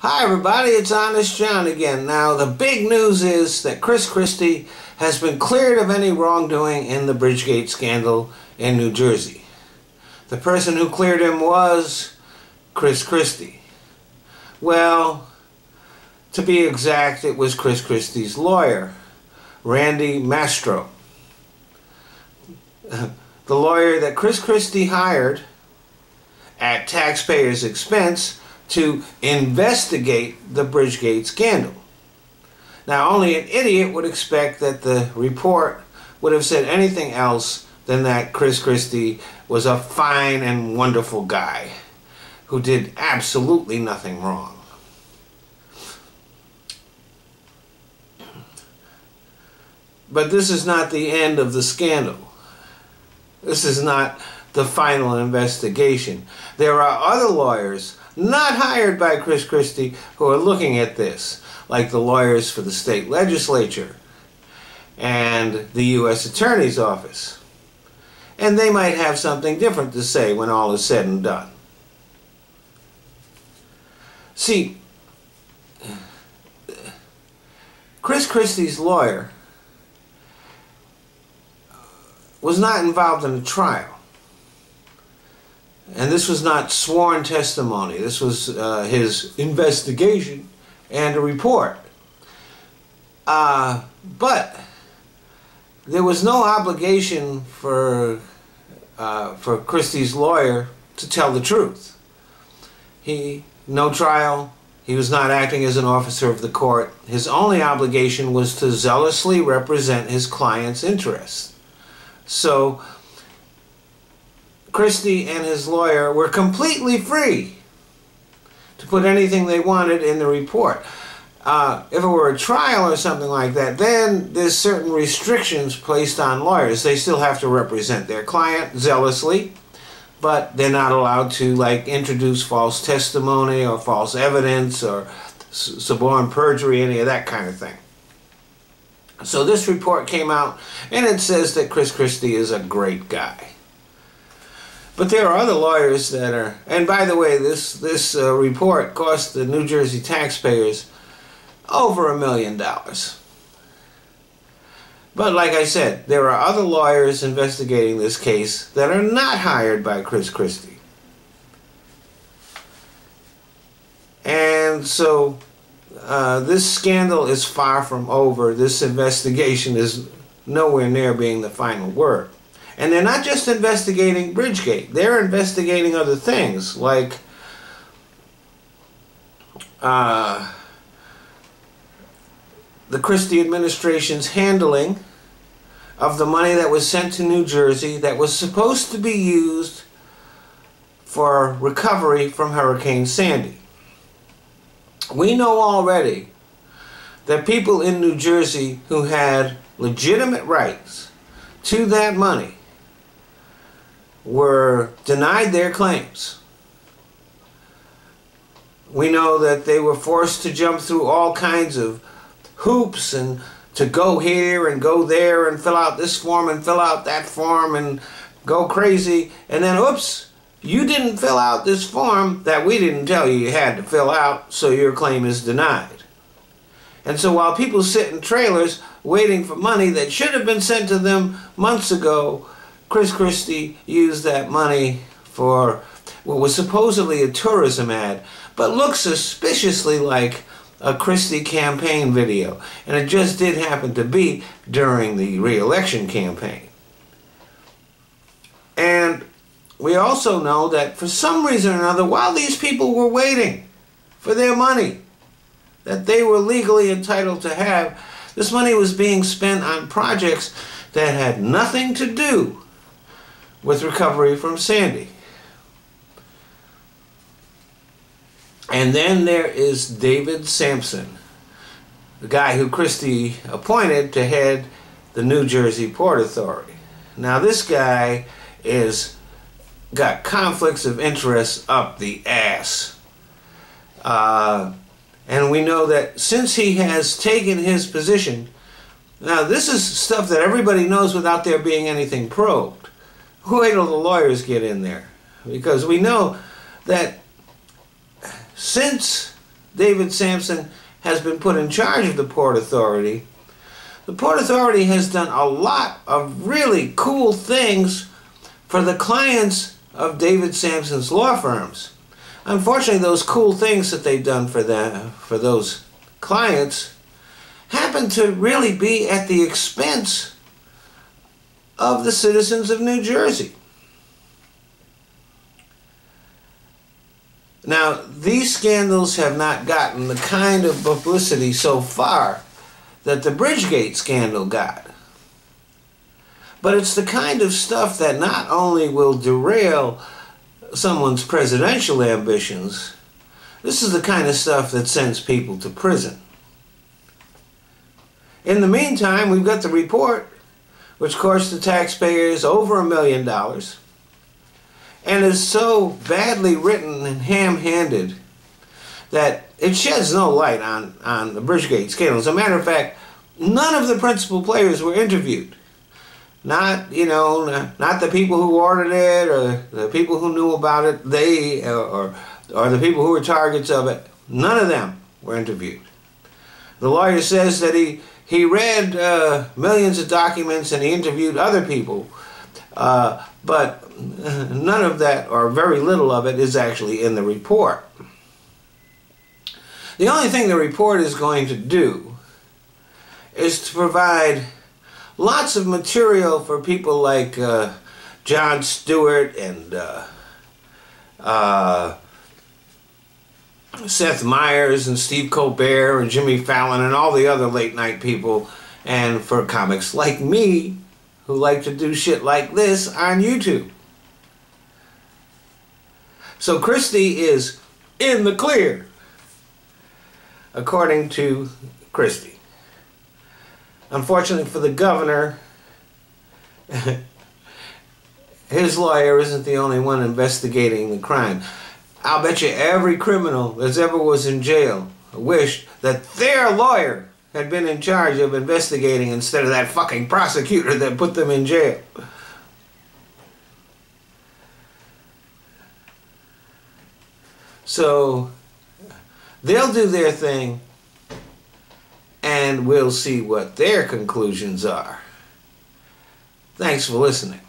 Hi everybody, it's Honest John again. Now the big news is that Christie has been cleared of any wrongdoing in the Bridgegate scandal in New Jersey. The person who cleared him was Christie. Well, to be exact, it was Christie's lawyer, Randy Mastro. The lawyer that Christie hired at taxpayers' expense to investigate the Bridgegate scandal. Now, only an idiot would expect that the report would have said anything else than that Christie was a fine and wonderful guy who did absolutely nothing wrong. But this is not the end of the scandal. This is not the final investigation. There are other lawyers not hired by Christie who are looking at this, like the lawyers for the state legislature and the U.S. Attorney's Office. And they might have something different to say when all is said and done. See, Christie's lawyer was not involved in a trial. And this was not sworn testimony. This was his investigation and a report. But there was no obligation for Christie's lawyer to tell the truth. No trial. He was not acting as an officer of the court. His only obligation was to zealously represent his client's interests. So Christie and his lawyer were completely free to put anything they wanted in the report. If it were a trial or something like that, then there's certain restrictions placed on lawyers. They still have to represent their client zealously, but they're not allowed to, like, introduce false testimony or false evidence or suborn perjury, any of that kind of thing. So this report came out, and it says that Christie is a great guy. But there are other lawyers that are, and by the way, this report cost the New Jersey taxpayers over $1 million. But like I said, there are other lawyers investigating this case that are not hired by Christie. And so this scandal is far from over. This investigation is nowhere near being the final word. And they're not just investigating Bridgegate. They're investigating other things, like the Christie administration's handling of the money that was sent to New Jersey that was supposed to be used for recovery from Hurricane Sandy. We know already that people in New Jersey who had legitimate rights to that money were denied their claims. We know that they were forced to jump through all kinds of hoops and to go here and go there and fill out this form and fill out that form and go crazy, and then oops, you didn't fill out this form that we didn't tell you you had to fill out, so your claim is denied. And so while people sit in trailers waiting for money that should have been sent to them months ago, Christie used that money for what was supposedly a tourism ad, but looked suspiciously like a Christie campaign video. And it just did happen to be during the re-election campaign. And we also know that for some reason or another, while these people were waiting for their money that they were legally entitled to have, this money was being spent on projects that had nothing to do with recovery from Sandy. And then there is David Samson, the guy who Christie appointed to head the New Jersey Port Authority. Now this guy is got conflicts of interest up the ass. And we know that since he has taken his position, now this is stuff that everybody knows without there being anything probed. Wait till the lawyers get in there. Because we know that since David Samson has been put in charge of the Port Authority, the Port Authority has done a lot of really cool things for the clients of David Samson's law firms. Unfortunately, those cool things that they've done for those clients happen to really be at the expense of the citizens of New Jersey. Now, these scandals have not gotten the kind of publicity so far that the Bridgegate scandal got. But it's the kind of stuff that not only will derail someone's presidential ambitions, this is the kind of stuff that sends people to prison. In the meantime, we've got the report, which cost the taxpayers over $1 million, and is so badly written and ham-handed that it sheds no light on the Bridgegate scandal. As a matter of fact, none of the principal players were interviewed. Not the people who ordered it or the people who knew about it, or the people who were targets of it. None of them were interviewed. The lawyer says that he read millions of documents and he interviewed other people, but none of that, or very little of it, is actually in the report. The only thing the report is going to do is to provide lots of material for people like Jon Stewart and Seth Meyers and Steve Colbert and Jimmy Fallon and all the other late night people, and for comics like me who like to do shit like this on YouTube. So Christie is in the clear, according to Christie. Unfortunately for the governor, his lawyer isn't the only one investigating the crime. I'll bet you every criminal that ever was in jail wished that their lawyer had been in charge of investigating instead of that fucking prosecutor that put them in jail. So they'll do their thing, and we'll see what their conclusions are. Thanks for listening.